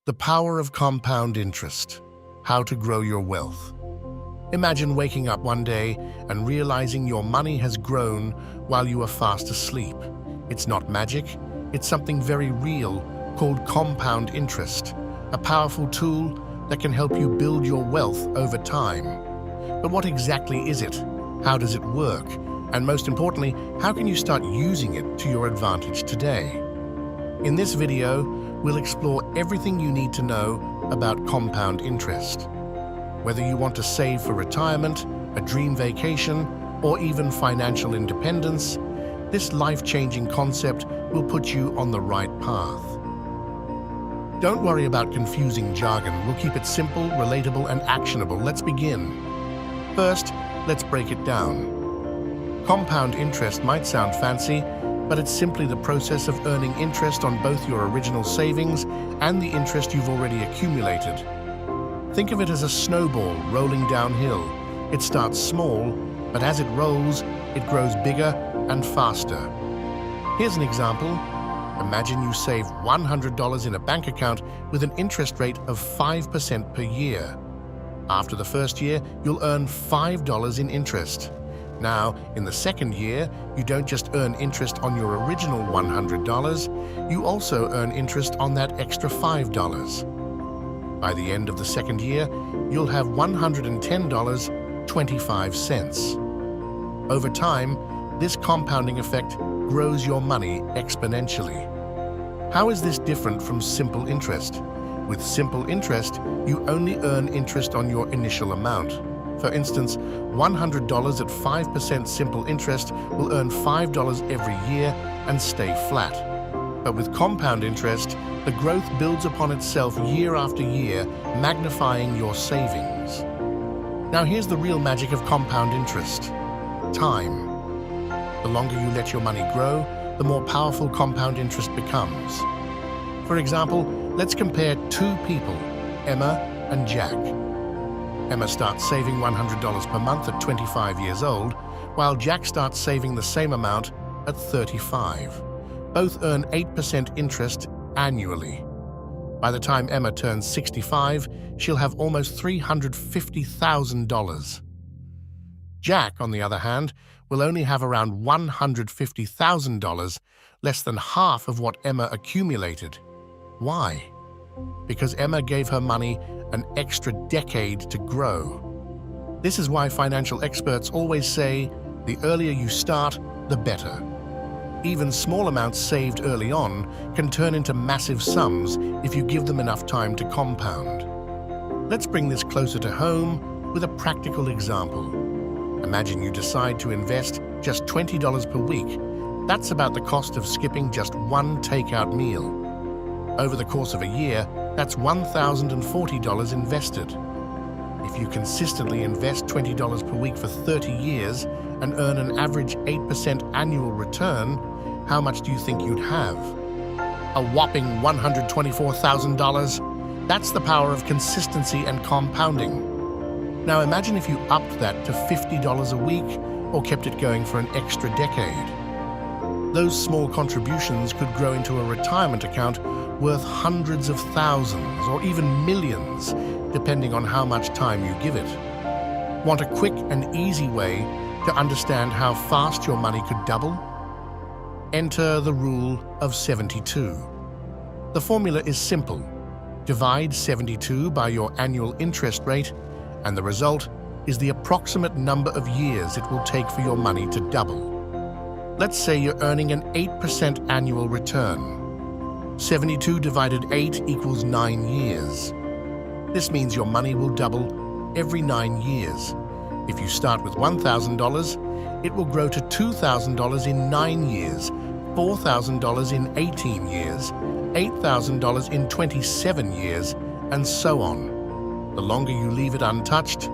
The power of compound interest. How to grow your wealth. Imagine waking up one day and realizing your money has grown while you are fast asleep. It's not magic, it's something very real called compound interest, a powerful tool that can help you build your wealth over time. But what exactly is it? How does it work? And most importantly, how can you start using it to your advantage today? In this video, we'll explore everything you need to know about compound interest. Whether you want to save for retirement, a dream vacation, or even financial independence, this life-changing concept will put you on the right path. Don't worry about confusing jargon. We'll keep it simple, relatable, and actionable. Let's begin. First, let's break it down. Compound interest might sound fancy, but it's simply the process of earning interest on both your original savings and the interest you've already accumulated. Think of it as a snowball rolling downhill. It starts small, but as it rolls, it grows bigger and faster. Here's an example. Imagine you save $100 in a bank account with an interest rate of 5% per year. After the first year, you'll earn $5 in interest. Now, in the second year, you don't just earn interest on your original $100, you also earn interest on that extra $5. By the end of the second year, you'll have $110.25. Over time, this compounding effect grows your money exponentially. How is this different from simple interest? With simple interest, you only earn interest on your initial amount. For instance, $100 at 5% simple interest will earn $5 every year and stay flat. But with compound interest, the growth builds upon itself year after year, magnifying your savings. Now here's the real magic of compound interest. Time. The longer you let your money grow, the more powerful compound interest becomes. For example, let's compare two people, Emma and Jack. Emma starts saving $100 per month at 25 years old, while Jack starts saving the same amount at 35. Both earn 8% interest annually. By the time Emma turns 65, she'll have almost $350,000. Jack, on the other hand, will only have around $150,000, less than half of what Emma accumulated. Why? Because Emma gave her money an extra decade to grow. This is why financial experts always say, the earlier you start, the better. Even small amounts saved early on can turn into massive sums if you give them enough time to compound. Let's bring this closer to home with a practical example. Imagine you decide to invest just $20 per week. That's about the cost of skipping just one takeout meal. Over the course of a year, that's $1,040 invested. If you consistently invest $20 per week for 30 years and earn an average 8% annual return, how much do you think you'd have? A whopping $124,000? That's the power of consistency and compounding. Now imagine if you upped that to $50 a week or kept it going for an extra decade. Those small contributions could grow into a retirement account worth hundreds of thousands or even millions, depending on how much time you give it. Want a quick and easy way to understand how fast your money could double? Enter the rule of 72. The formula is simple. Divide 72 by your annual interest rate, and the result is the approximate number of years it will take for your money to double. Let's say you're earning an 8% annual return. 72 divided 8 equals 9 years. This means your money will double every 9 years. If you start with $1,000, it will grow to $2,000 in 9 years, $4,000 in 18 years, $8,000 in 27 years, and so on. The longer you leave it untouched,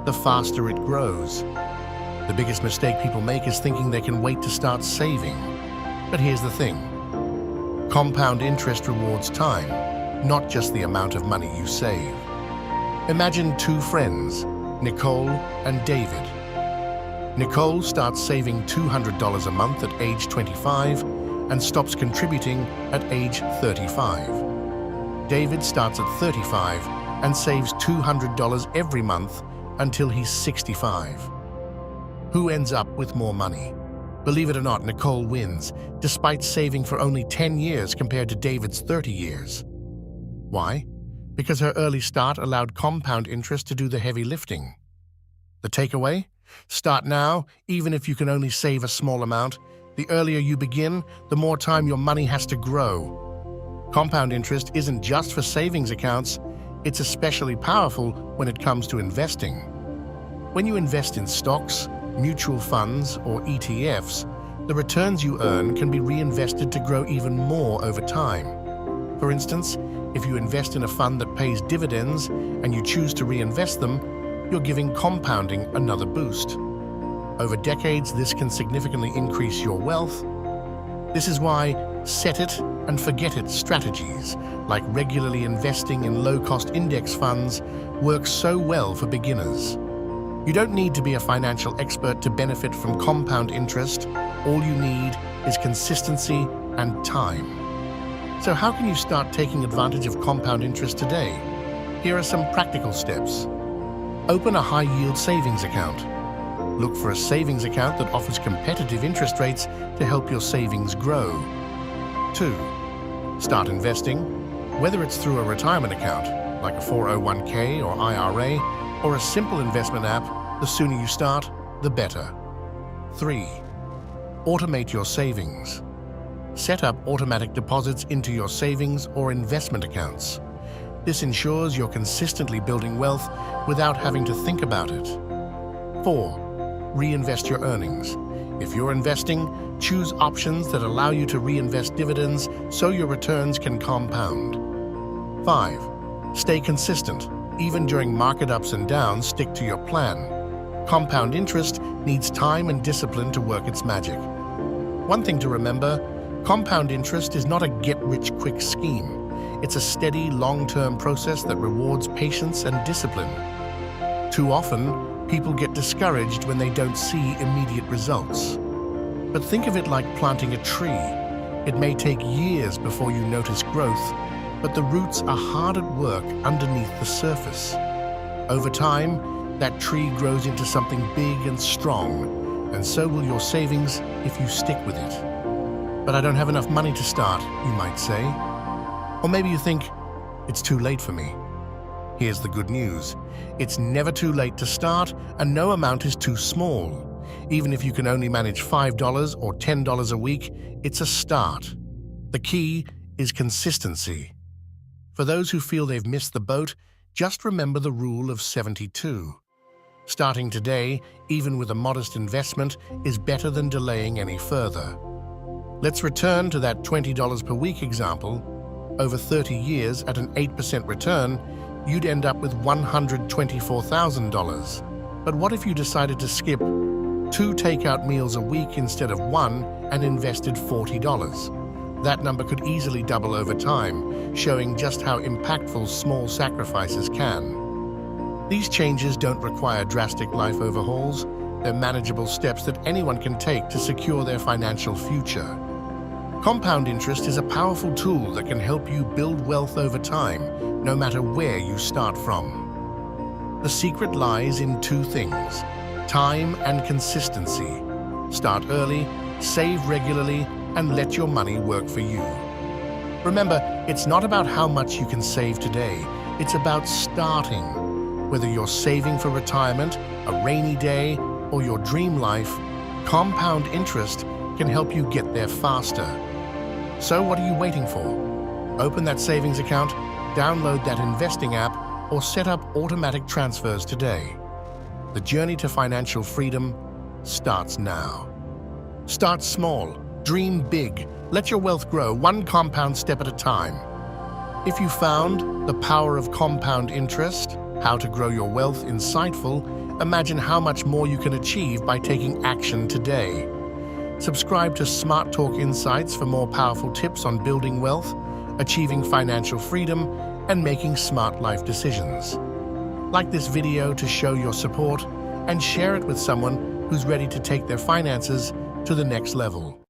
the faster it grows. The biggest mistake people make is thinking they can wait to start saving. But here's the thing. Compound interest rewards time, not just the amount of money you save. Imagine two friends, Nicole and David. Nicole starts saving $200 a month at age 25 and stops contributing at age 35. David starts at 35 and saves $200 every month until he's 65. Who ends up with more money? Believe it or not, Nicole wins, despite saving for only 10 years compared to David's 30 years. Why? Because her early start allowed compound interest to do the heavy lifting. The takeaway? Start now, even if you can only save a small amount. The earlier you begin, the more time your money has to grow. Compound interest isn't just for savings accounts, it's especially powerful when it comes to investing. When you invest in stocks, mutual funds, or ETFs, the returns you earn can be reinvested to grow even more over time. For instance, if you invest in a fund that pays dividends and you choose to reinvest them, you're giving compounding another boost. Over decades, this can significantly increase your wealth. This is why set it and forget it strategies, like regularly investing in low-cost index funds, work so well for beginners. You don't need to be a financial expert to benefit from compound interest. All you need is consistency and time. So how can you start taking advantage of compound interest today? Here are some practical steps. Open a high-yield savings account. Look for a savings account that offers competitive interest rates to help your savings grow. 2. Start investing. Whether it's through a retirement account, like a 401k or IRA, or a simple investment app, the sooner you start, the better. 3. Automate your savings. Set up automatic deposits into your savings or investment accounts. This ensures you're consistently building wealth without having to think about it. 4. Reinvest your earnings. If you're investing, choose options that allow you to reinvest dividends so your returns can compound. 5. Stay consistent. Even during market ups and downs, stick to your plan. Compound interest needs time and discipline to work its magic. One thing to remember, compound interest is not a get-rich-quick scheme. It's a steady, long-term process that rewards patience and discipline. Too often, people get discouraged when they don't see immediate results. But think of it like planting a tree. It may take years before you notice growth, but the roots are hard at work underneath the surface. Over time, that tree grows into something big and strong, and so will your savings if you stick with it. But I don't have enough money to start, you might say. Or maybe you think, it's too late for me. Here's the good news. It's never too late to start, and no amount is too small. Even if you can only manage $5 or $10 a week, it's a start. The key is consistency. For those who feel they've missed the boat, just remember the rule of 72. Starting today, even with a modest investment, is better than delaying any further. Let's return to that $20 per week example. Over 30 years at an 8% return, you'd end up with $124,000. But what if you decided to skip 2 takeout meals a week instead of 1 and invested $40? That number could easily double over time, showing just how impactful small sacrifices can. These changes don't require drastic life overhauls. They're manageable steps that anyone can take to secure their financial future. Compound interest is a powerful tool that can help you build wealth over time, no matter where you start from. The secret lies in 2 things: time and consistency. Start early, save regularly, and let your money work for you. Remember, it's not about how much you can save today. It's about starting. Whether you're saving for retirement, a rainy day, or your dream life, compound interest can help you get there faster. So what are you waiting for? Open that savings account, download that investing app, or set up automatic transfers today. The journey to financial freedom starts now. Start small, dream big, let your wealth grow one compound step at a time. If you found the power of compound interest, how to grow your wealth insightful, imagine how much more you can achieve by taking action today. Subscribe to Smart Talk Insights for more powerful tips on building wealth, achieving financial freedom, and making smart life decisions. Like this video to show your support, and share it with someone who's ready to take their finances to the next level.